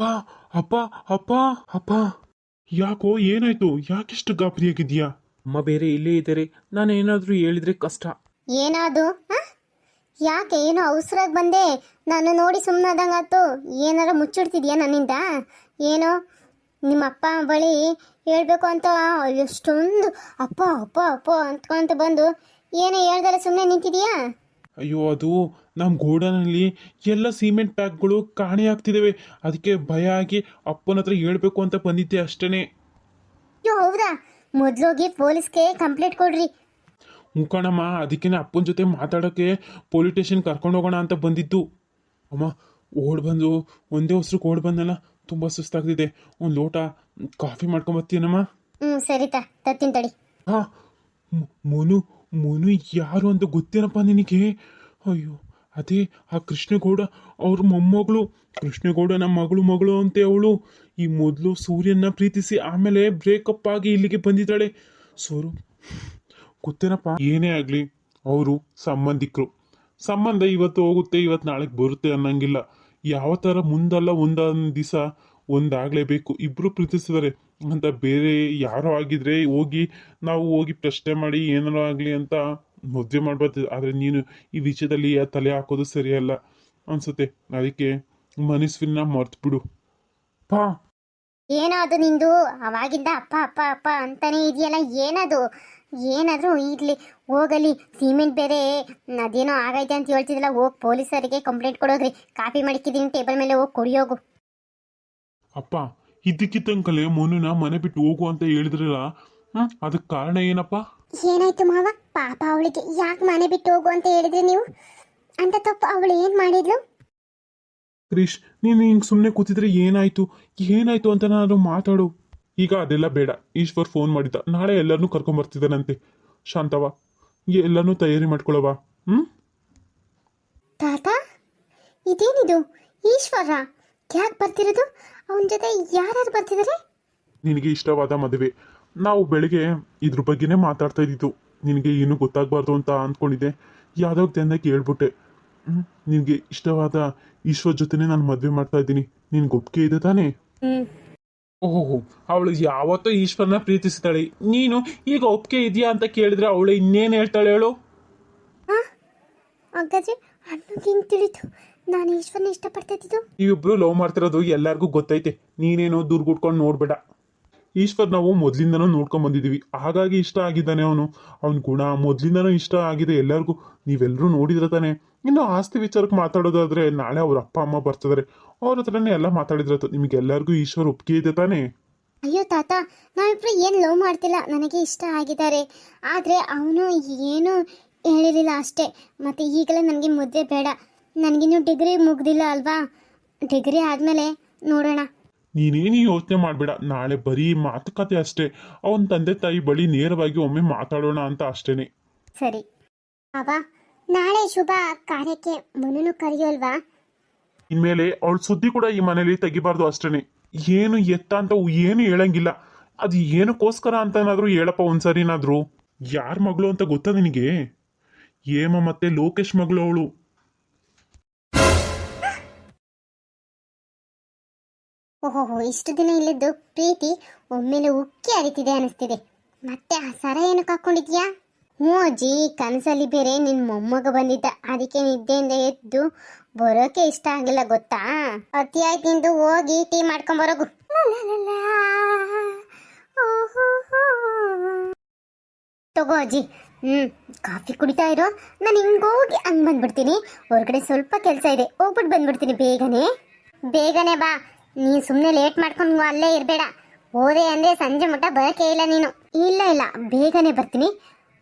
ಅಪ್ಪ ಅಪ್ಪ ಅಪ್ಪ ಯಾಕೋ ಏನಾಯ್ತು? ಯಾಕಿಷ್ಟು ಗಾಬರಿಯಾಗಿದ್ಯಾ? ಅಮ್ಮ ಬೇರೆ ಇಲ್ಲೇ ಇದ್ದಾರೆ. ನಾನು ಏನಾದರೂ ಹೇಳಿದ್ರೆ ಕಷ್ಟ. ಏನಾದು? ಯಾಕೆ ಏನೋ ಅವಸರಾಗಿ ಬಂದೆ? ನಾನು ನೋಡಿ ಸುಮ್ಮನಾದಂಗಾತು. ಏನಾರ ಮುಚ್ಚಿಡ್ತಿದ್ಯಾ ನನ್ನಿಂದ? ಏನೋ ನಿಮ್ಮ ಅಪ್ಪ ಬಳಿ ಹೇಳ್ಬೇಕು ಅಂತ ಎಷ್ಟೊಂದು ಅಪ್ಪ ಅಪ್ಪ ಅಪ್ಪ ಅಂದ್ಕೊಂತ ಬಂದು ಏನೋ ಹೇಳ್ದಲ್ಲ ಸುಮ್ಮನೆ ನಿಂತಿದ್ಯಾ? ಅಯ್ಯೋ, ಅದು ನಮ್ಮ ಗೋಡನಲ್ಲಿ ಎಲ್ಲ ಸಿಮೆಂಟ್ ಪ್ಯಾಕ್ಗಳು ಕಾಣೆ ಆಗ್ತಿದ್ದಾವೆ. ಅದಕ್ಕೆ ಭಯ ಆಗಿ ಅಪ್ಪನ ಹತ್ರ ಹೇಳ್ಬೇಕು ಅಂತ ಬಂದಿದ್ದೆ ಅಷ್ಟೇನೆ. ಅಯ್ಯೋ ಹೌದಾ? ಮೊದಲೋಗಿ ಪೊಲೀಸ್ಗೆ ಕಂಪ್ಲೇಂಟ್ ಕೊಡ್ರಿ. ಮುಖಣಮ್ಮ, ಅದಕ್ಕೇನೆ ಅಪ್ಪನ ಜೊತೆ ಮಾತಾಡೋಕ್ಕೆ ಪೊಲೀಸ್ ಸ್ಟೇಷನ್ ಕರ್ಕೊಂಡು ಹೋಗೋಣ ಅಂತ ಬಂದಿದ್ದು. ಅಮ್ಮ ಓಡ್ ಬಂದು ಒಂದೇ ಹೊಸ್ರಿಗೆ ಓಡ್ ಬಂದಲ್ಲ, ತುಂಬ ಸುಸ್ತಾಗ್ತಿದೆ. ಒಂದು ಲೋಟ ಕಾಫಿ ಮಾಡ್ಕೊಂಬತ್ತೀನಮ್ಮ. ಸರಿತಾ ತತ್ತೀನಿ ತಡಿ. ಹಾಂ, ಮೋನು ಮೋನು ಯಾರು ಅಂತ ಗೊತ್ತೇನಪ್ಪ ನಿನಗೆ? ಅಯ್ಯೋ, ಅದೇ ಆ ಕೃಷ್ಣಗೌಡ ಅವ್ರ ಮೊಮ್ಮಗಳು. ಕೃಷ್ಣಗೌಡ ನಮ್ಮ ಮಗಳು ಅಂತೆ ಅವಳು. ಈ ಮೊದಲು ಸೂರ್ಯನ ಪ್ರೀತಿಸಿ ಆಮೇಲೆ ಬ್ರೇಕಪ್ ಆಗಿ ಇಲ್ಲಿಗೆ ಬಂದಿದ್ದಾಳೆ. ಸೂರು ಗೊತ್ತೇನಪ್ಪ? ಏನೇ ಆಗಲಿ ಅವರು ಸಂಬಂಧಿಕರು. ಸಂಬಂಧ ಇವತ್ತು ಹೋಗುತ್ತೆ, ಇವತ್ತು ನಾಳೆಗೆ ಬರುತ್ತೆ ಅನ್ನಂಗಿಲ್ಲ. ಯಾವ ಥರ ಮುಂದಲ್ಲ ಒಂದೊಂದು ದಿವಸ ಒಂದಾಗಲೇಬೇಕು. ಇಬ್ಬರು ಪ್ರೀತಿಸಿದರೆ ಅಂತ ಬೇರೆ ಯಾರೋ ಆಗಿದ್ರೆ ನಾವು ಹೋಗಿ ಪ್ರಶ್ನೆ ಮಾಡಿ ಏನಾರೋ ಆಗಲಿ ಅಂತ ಮದುವೆ ಮಾಡ್ಬಾರ್ದು. ಆದರೆ ನೀನು ಈ ವಿಷಯದಲ್ಲಿ ತಲೆ ಹಾಕೋದು ಸರಿಯಲ್ಲ ಅನ್ಸುತ್ತೆ. ಅದಕ್ಕೆ ಮನಸ್ವಿನ ಮರ್ತು ಬಿಡು. ಪಾ ಏನದು ನಿಂದು? ಅವಾಗಿಂದ ಅಪ್ಪ ಅಪ್ಪ ಅಪ್ಪ ಅಂತಾನೆ ಇದೆಯಲ್ಲ, ಏನದು? ಏನಾದರೂ ಇರ್ಲಿ ಹೋಗಲಿ. ಸಿಮೆಂಟ್ ಬೇರೆ ಅದೇನೋ ಆಗೈತೆ ಅಂತ ಹೇಳ್ತಿದ್ದಿಲ್ಲ, ಹೋಗಿ ಪೊಲೀಸರಿಗೆ ಕಂಪ್ಲೇಂಟ್ ಕೊಡೋಗ್ರಿ. ಕಾಫಿ ಮಾಡಿಕ್ಕಿದ್ದೀನಿ ಟೇಬಲ್ ಮೇಲೆ, ಹೋಗಿ ಕುಡಿಯೋಗು. ಅಪ್ಪ ಇದ್ದಕ್ಕಿದ್ದಂಕಲೆ ಮೊನ್ನನ ಮನೆ ಬಿಟ್ಟು ಹೋಗು ಅಂತ ಹೇಳಿದ್ರಲ್ಲ, ಅದಕ್ಕೆ ಕಾರಣ ಏನಪ್ಪ? ಏನಾಯ್ತು ಮಾವ? ಪಾಪ ಅವಳಿಗೆ ಯಾಕೆ ಮನೆ ಬಿಟ್ಟು ಹೋಗು ಅಂತ ಹೇಳಿದ್ರಿ ನೀವು? ಅಂತ ತಪ್ಪು ಅವಳು ಏನು ಮಾಡಿದ್ಲು? ಕ್ರಿಶ್, ನೀನು ಹಿಂಗೆ ಸುಮ್ಮನೆ ಕೂತಿದ್ರೆ ಏನಾಯ್ತು ಅಂತ ನಾನು ಮಾತಾಡು. ಈಗ ಅದೆಲ್ಲ ಬೇಡ. ಈಶ್ವರ್ ಫೋನ್ ಮಾಡಿದ್ದ, ನಾಳೆ ಎಲ್ಲರನ್ನೂ ಕರ್ಕೊಂಬರ್ತಿದ್ದಾನಂತೆ. ಶಾಂತವ, ಎಲ್ಲನೂ ತಯಾರಿ ಮಾಡ್ಕೊಳ್ಳವ. ತಾತ, ಇದೇನಿದು? ಈಶ್ವರ ಯಾಕೆ ಬರ್ತಿರೋದು? ಅವನ ಜೊತೆ ಯಾರ್ಯಾರು ಬರ್ತಿದ್ದಾರೆ? ನಿನಗೆ ಇಷ್ಟವಾದ ಮದುವೆ. ನಾವು ಬೆಳಿಗ್ಗೆ ಇದ್ರ ಬಗ್ಗೆನೇ ಮಾತಾಡ್ತಾ ಇದ್ದಿದ್ದು. ನಿನಗೆ ಏನು ಗೊತ್ತಾಗಬಾರ್ದು ಅಂತ ಅಂದ್ಕೊಂಡಿದ್ದೆ. ಯಾವುದೋ ಜನಕ್ಕೆ ಹೇಳ್ಬಿಟ್ಟೆ. ನಿನಗೆ ಇಷ್ಟವಾದ ಈಶ್ವರ್ ಜೊತೆನೇ ನಾನು ಮದುವೆ ಮಾಡ್ತಾ ಇದ್ದೀನಿ. ನಿನ್ಗೆ ಒಪ್ಪಿಗೆ ಇದೆ ತಾನೇ? ಓಹೋ, ಅವಳು ಯಾವತ್ತೋ ಈಶ್ವರನ ಪ್ರೀತಿಸ್ತಾಳೆ. ನೀನು ಈಗ ಒಪ್ಪಿಗೆ ಇದೆಯಾ ಅಂತ ಕೇಳಿದ್ರೆ ಅವಳು ಇನ್ನೇನು ಹೇಳ್ತಾಳೆ ಹೇಳು? ಹಾಗಾದ್ರೆ ಅಣ್ಣಗೆ ತಿಳಿತು ನಾನು ಈಶ್ವರನ ಇಷ್ಟಪಡ್ತಾ ಇದ್ದಿದ್ದು. ನೀವಿಬ್ರು ಲವ್ ಮಾಡ್ತಿರೋದು ಎಲ್ಲರಿಗೂ ಗೊತ್ತೈತೆ. ನೀನೇನು ದುರ್ಗುಟ್ಕೊಂಡು ನೋಡ್ಬೇಡ. ಈಶ್ವರ್ ನಾವು ಮೊದಲಿಂದನೂ ನೋಡ್ಕೊಂಡ್ ಬಂದಿದ್ದೀವಿ. ಹಾಗಾಗಿ ಇಷ್ಟ ಆಗಿದ್ದಾನೆ ಅವನು. ಅವನ ಗುಣ ಮೊದಲಿಂದನೂ ಇಷ್ಟ ಆಗಿದೆ ಎಲ್ಲರಿಗೂ. ನೀವೆಲ್ಲರೂ ನೋಡಿದ್ರೆ ತಾನೆ. ಇನ್ನು ಆಸ್ತಿ ವಿಚಾರಕ್ಕೆ ಮಾತಾಡೋದಾದ್ರೆ ನಾಳೆ ಅವ್ರ ಅಪ್ಪ ಅಮ್ಮ ಬರ್ತಿದ್ದಾರೆ, ಅವ್ರ ಹತ್ರನೇ ಎಲ್ಲ ಮಾತಾಡಿದ್ರತ್ತು. ನಿಮ್ಗೆಲ್ಲರಿಗೂ ಈಶ್ವರ್ ಒಪ್ಪಿಗೆ ಇದೆ ತಾನೆ? ಅಯ್ಯೋ ತಾತ, ನಾವಿಬ್ರು ಏನು ಲವ್ ಮಾಡ್ತಿಲ್ಲ. ನನಗೆ ಇಷ್ಟ ಆಗಿದ್ದಾರೆ. ಆದರೆ ಅವನು ಏನು ಹೇಳಿರಲಿಲ್ಲ ಅಷ್ಟೇ. ಮತ್ತು ಈಗಲೇ ನನಗೆ ಮದುವೆ ಬೇಡ. ನನಗಿನ್ನೂ ಡಿಗ್ರಿ ಮುಗ್ದಿಲ್ಲ ಅಲ್ವಾ? ಡಿಗ್ರಿ ಆದಮೇಲೆ ನೋಡೋಣ. ನೀನೇನು ಯೋಚನೆ ಮಾಡಬೇಡ. ನಾಳೆ ಬರೀ ಮಾತುಕತೆ ಅಷ್ಟೇ. ಅವನ ತಂದೆ ತಾಯಿ ಬಳಿ ನೇರವಾಗಿ ಒಮ್ಮೆ ಮಾತಾಡೋಣ ಅಂತ ಅಷ್ಟೇನೆ. ಸರಿ ಅವ, ನಾಳೆ ಶುಭ ಕಾರ್ಯಕ್ಕೆ ಮನೂ ಕರೆಯೋಲ್ವಾ? ಇನ್ಮೇಲೆ ಅವಳ ಸುದ್ದಿ ಕೂಡ ಈ ಮನೇಲಿ ತೆಗಿಬಾರ್ದು ಅಷ್ಟೇನೆ. ಏನು ಎತ್ತ ಅಂತ ಏನು ಹೇಳಂಗಿಲ್ಲ. ಅದು ಏನಕ್ಕೋಸ್ಕರ ಅಂತ ಏನಾದ್ರು ಹೇಳಪ್ಪ ಒಂದ್ಸರಿನಾದ್ರು. ಯಾರ ಮಗಳು ಅಂತ ಗೊತ್ತಾ ನಿನಗೆ? ಹೇಮ ಮತ್ತೆ ಲೋಕೇಶ್ ಮಗಳು ಅವಳು. ಓಹೋ, ಇಷ್ಟು ದಿನ ಇಲ್ಲಿದ್ದು ಪ್ರೀತಿ ಒಮ್ಮೆಲೆ ಉಕ್ಕಿ ಹರಿತಿದೆ ಅನಿಸ್ತಿದೆ. ಮತ್ತೆ ಆ ಸರ ಏನಕ್ಕೆ ಹಾಕೊಂಡಿದ್ಯಾ? ಹ್ಞೂ ಅಜ್ಜಿ, ಕನಸಲ್ಲಿ ಬೇರೆ ನಿನ್ನ ಮೊಮ್ಮಗ ಬಂದಿದ್ದ. ಅದಕ್ಕೆ ನಿದ್ದೆಯಿಂದ ಎದ್ದು ಬರೋಕೆ ಇಷ್ಟ ಆಗಿಲ್ಲ ಗೊತ್ತಾ? ಅತಿ ಆಯ್ತು ನಿಂದು, ಹೋಗಿ ಟೀ ಮಾಡ್ಕೊಂಬರೋಗು. ತಗೋ ಅಜ್ಜಿ. ಕಾಫಿ ಕುಡಿತಾ ಇರೋ. ನಾನು ಹಿಂಗೋಗಿ ಹಂಗೆ ಬಂದ್ಬಿಡ್ತೀನಿ. ಹೊರಗಡೆ ಸ್ವಲ್ಪ ಕೆಲಸ ಇದೆ, ಹೋಗ್ಬಿಟ್ಟು ಬಂದ್ಬಿಡ್ತೀನಿ. ಬೇಗನೆ ಬಾ. ನೀನು ಸುಮ್ಮನೆ ಲೇಟ್ ಮಾಡ್ಕೊಂಡು ಅಲ್ಲೇ ಇರಬೇಡ. ಹೋದೆ ಅಂದರೆ ಸಂಜೆ ಮಟ್ಟ ಬರೋಕೆ ಇಲ್ಲ ನೀನು. ಇಲ್ಲ, ಬೇಗನೆ ಬರ್ತೀನಿ.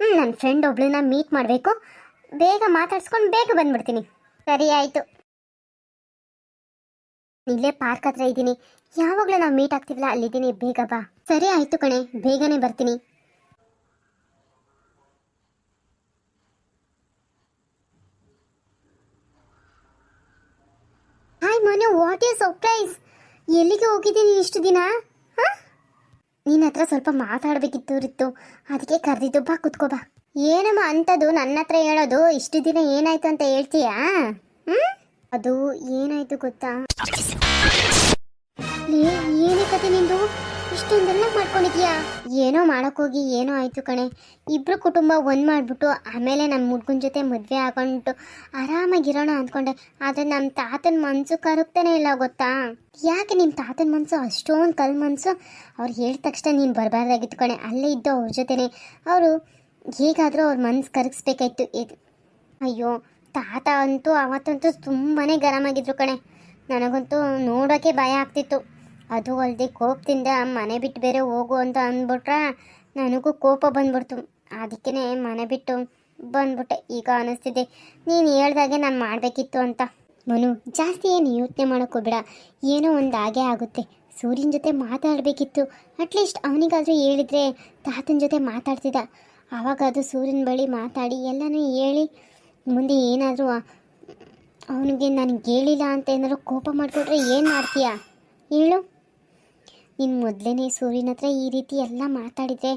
ನನ್ನ ಫ್ರೆಂಡ್ ಒಬ್ಳನ್ನ ಮೀಟ್ ಮಾಡಬೇಕು. ಬೇಗ ಮಾತಾಡ್ಸ್ಕೊಂಡು ಬೇಗ ಬಂದ್ಬಿಡ್ತೀನಿ. ಸರಿ ಆಯಿತು. ಇಲ್ಲೇ ಪಾರ್ಕ್ ಹತ್ರ ಇದ್ದೀನಿ. ಯಾವಾಗಲೂ ನಾವು ಮೀಟ್ ಆಗ್ತೀವಲ್ಲ, ಅಲ್ಲಿದ್ದೀನಿ. ಬೇಗ ಬಾ. ಸರಿ ಆಯಿತು ಕಣೆ, ಬೇಗನೆ ಬರ್ತೀನಿ. Hi Monu, what is surprise? ಎಲ್ಲಿಗೆ ಹೋಗಿದ್ದೀನಿ ಇಷ್ಟು ದಿನ? ನಿನ್ನ ಹತ್ರ ಸ್ವಲ್ಪ ಮಾತಾಡಬೇಕಿತ್ತು ರಿತ್ತು, ಅದಕ್ಕೆ ಕರೆದಿದ್ದು. ಬಾ ಕುತ್ಕೋ ಬಾ. ಏನಮ್ಮ ಅಂಥದ್ದು ನನ್ನ ಹತ್ರ ಹೇಳೋದು? ಇಷ್ಟು ದಿನ ಏನಾಯ್ತು ಅಂತ ಹೇಳ್ತೀಯಾ? ಅದು ಏನಾಯ್ತು ಗೊತ್ತಾ? ಇಷ್ಟೊಂದೆಲ್ಲ ಮಾಡ್ಕೊಂಡಿದ್ಯಾ? ಏನೋ ಮಾಡಕ್ಕೋಗಿ ಏನೋ ಆಯ್ತು ಕಣೆ. ಇಬ್ರು ಕುಟುಂಬ ಒಂದ್ ಮಾಡ್ಬಿಟ್ಟು ಆಮೇಲೆ ನಮ್ಮ ಹುಡ್ಗನ ಜೊತೆ ಮದ್ವೆ ಆಗೊಂಡು ಆರಾಮಾಗಿರೋಣ ಅಂದ್ಕೊಂಡೆ. ಆದ್ರೆ ನಮ್ಮ ತಾತನ ಮನ್ಸು ಕರಗ್ತಾನೆ ಇಲ್ಲ ಗೊತ್ತಾ? ಯಾಕೆ ನಿಮ್ಮ ತಾತನ ಮನ್ಸು ಅಷ್ಟೊಂದು ಕಲ್ ಮನ್ಸು? ಅವ್ರು ಹೇಳಿದ ತಕ್ಷಣ ನೀನು ಬರಬಾರ್ದಾಗಿತ್ತು ಕಣೆ. ಅಲ್ಲೇ ಇದ್ದು ಅವ್ರ ಜೊತೆನೆ ಅವರು ಹೇಗಾದರೂ ಅವ್ರ ಮನ್ಸು ಕರಗಿಸ್ಬೇಕಾಯ್ತು. ಅಯ್ಯೋ, ತಾತ ಅಂತೂ ಅವತ್ತಂತೂ ತುಂಬಾ ಗರಂ ಆಗಿದ್ರು ಕಣೆ. ನನಗಂತೂ ನೋಡೋಕ್ಕೆ ಭಯ ಆಗ್ತಿತ್ತು. ಅದು ಅಲ್ಲದೆ ಕೋಪದಿಂದ ಮನೆ ಬಿಟ್ಟು ಬೇರೆ ಹೋಗು ಅಂತ ಅಂದ್ಬಿಟ್ರೆ ನನಗೂ ಕೋಪ ಬಂದ್ಬಿಡ್ತು. ಅದಕ್ಕೇ ಮನೆ ಬಿಟ್ಟು ಬಂದ್ಬಿಟ್ಟೆ. ಈಗ ಅನ್ನಿಸ್ತಿದೆ ನೀನು ಹೇಳ್ದಾಗೆ ನಾನು ಮಾಡಬೇಕಿತ್ತು ಅಂತ. ಮನು, ಜಾಸ್ತಿ ಏನು ಯೋಚನೆ ಮಾಡೋಕ್ಕೋಗ್ಬೇಡ. ಏನೋ ಒಂದು ಹಾಗೆ ಆಗುತ್ತೆ. ಸೂರ್ಯನ ಜೊತೆ ಮಾತಾಡಬೇಕಿತ್ತು. ಅಟ್ಲೀಸ್ಟ್ ಅವನಿಗಾದರೂ ಹೇಳಿದರೆ ತಾತನ ಜೊತೆ ಮಾತಾಡ್ತಿದ್ದ. ಆವಾಗ ಅದು ಸೂರ್ಯನ ಬಳಿ ಮಾತಾಡಿ ಎಲ್ಲನೂ ಹೇಳಿ ಮುಂದೆ ಏನಾದರೂ ಅವನಿಗೆ ನನಗೆ ಹೇಳಿಲ್ಲ ಅಂತ ಏನಾದರೂ ಕೋಪ ಮಾಡಿಕೊಟ್ರೆ ಏನು ಮಾಡ್ತೀಯಾ ಹೇಳು? ನೀನು ಮೊದಲೇ ಸೂರ್ಯನ ಹತ್ರ ಈ ರೀತಿ ಎಲ್ಲ ಮಾತಾಡಿದರೆ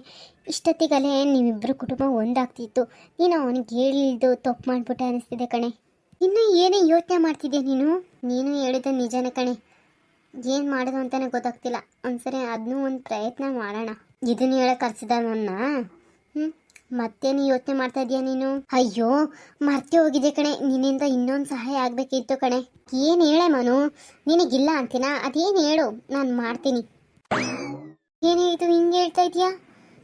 ಇಷ್ಟೊತ್ತಿಗಲೇ ನೀವಿಬ್ಬರು ಕುಟುಂಬ ಒಂದಾಗ್ತಿತ್ತು. ನೀನು ಅವನಿಗೆ ಹೇಳಿದ್ದು ತಪ್ಪು ಮಾಡಿಬಿಟ್ಟೆ ಅನ್ನಿಸ್ತಿದೆ ಕಣೆ. ಇನ್ನೂ ಏನೇ ಯೋಚನೆ ಮಾಡ್ತಿದ್ದೆ ನೀನು ಹೇಳಿದ ನಿಜನೇ ಕಣೆ. ಏನು ಮಾಡೋದು ಅಂತಲೇ ಗೊತ್ತಾಗ್ತಿಲ್ಲ. ಒಂದ್ಸರಿ ಅದನ್ನೂ ಒಂದು ಪ್ರಯತ್ನ ಮಾಡೋಣ. ಇದನ್ನು ಹೇಳಕ್ಕೆ ಕರ್ಸಿದ ನನ್ನ ಮತ್ತೇನು ಯೋಚನೆ ಮಾಡ್ತಾ ಇದೀಯ ನೀನು? ಅಯ್ಯೋ, ಮರ್ತೆ ಹೋಗಿದೆ ಕಣೆ. ನಿನ್ನಿಂದ ಇನ್ನೊಂದು ಸಹಾಯ ಆಗಬೇಕಿತ್ತು ಕಣೆ. ಏನು ಹೇಳೆ ಮನು? ನಿನಗಿಲ್ಲ ಅಂತೀನಾ? ಅದೇನು ಹೇಳು, ನಾನು ಮಾಡ್ತೀನಿ. ಏನು ಇದು ಹಿಂಗೆ ಹೇಳ್ತಾ ಇದೀಯಾ?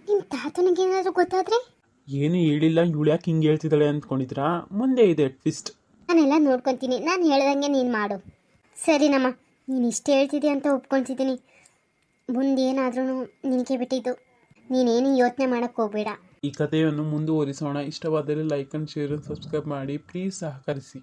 ನಿಮ್ಮ ತಾತನಿಗೆ ಏನಾದರೂ ಗೊತ್ತಾದರೆ? ಏನು ಹೇಳಿಲ್ಲ, ಇವಳು ಯಾಕೆ ಹಿಂಗೆ ಹೇಳ್ತಿದ್ದಾಳೆ ಅಂದ್ಕೊಂಡಿದ್ರಾ? ಮುಂದೆ ಇದೆ ಟ್ವಿಸ್ಟ್. ನಾನೆಲ್ಲ ನೋಡ್ಕೊತೀನಿ. ನಾನು ಹೇಳ್ದಂಗೆ ನೀನು ಮಾಡು. ಸರಿನಮ್ಮ, ನೀನು ಇಷ್ಟು ಹೇಳ್ತಿದ್ದೀಯ ಅಂತ ಒಪ್ಕೊಳ್ತಿದ್ದೀನಿ. ಮುಂದೇನಾದ್ರೂ ನಿನಗೆ ಬಿಟ್ಟಿದ್ದು. ನೀನೇನು ಯೋಚನೆ ಮಾಡೋಕ್ಕೆ ಹೋಗ್ಬೇಡ. ಈ ಕಥೆಯನ್ನು ಮುಂದುವರಿಸೋಣ. ಇಷ್ಟವಾದರೆ ಲೈಕ್ ಅಂಡ್ ಶೇರ್ ಸಬ್ಸ್ಕ್ರೈಬ್ ಮಾಡಿ, ಪ್ಲೀಸ್ ಸಹಕರಿಸಿ.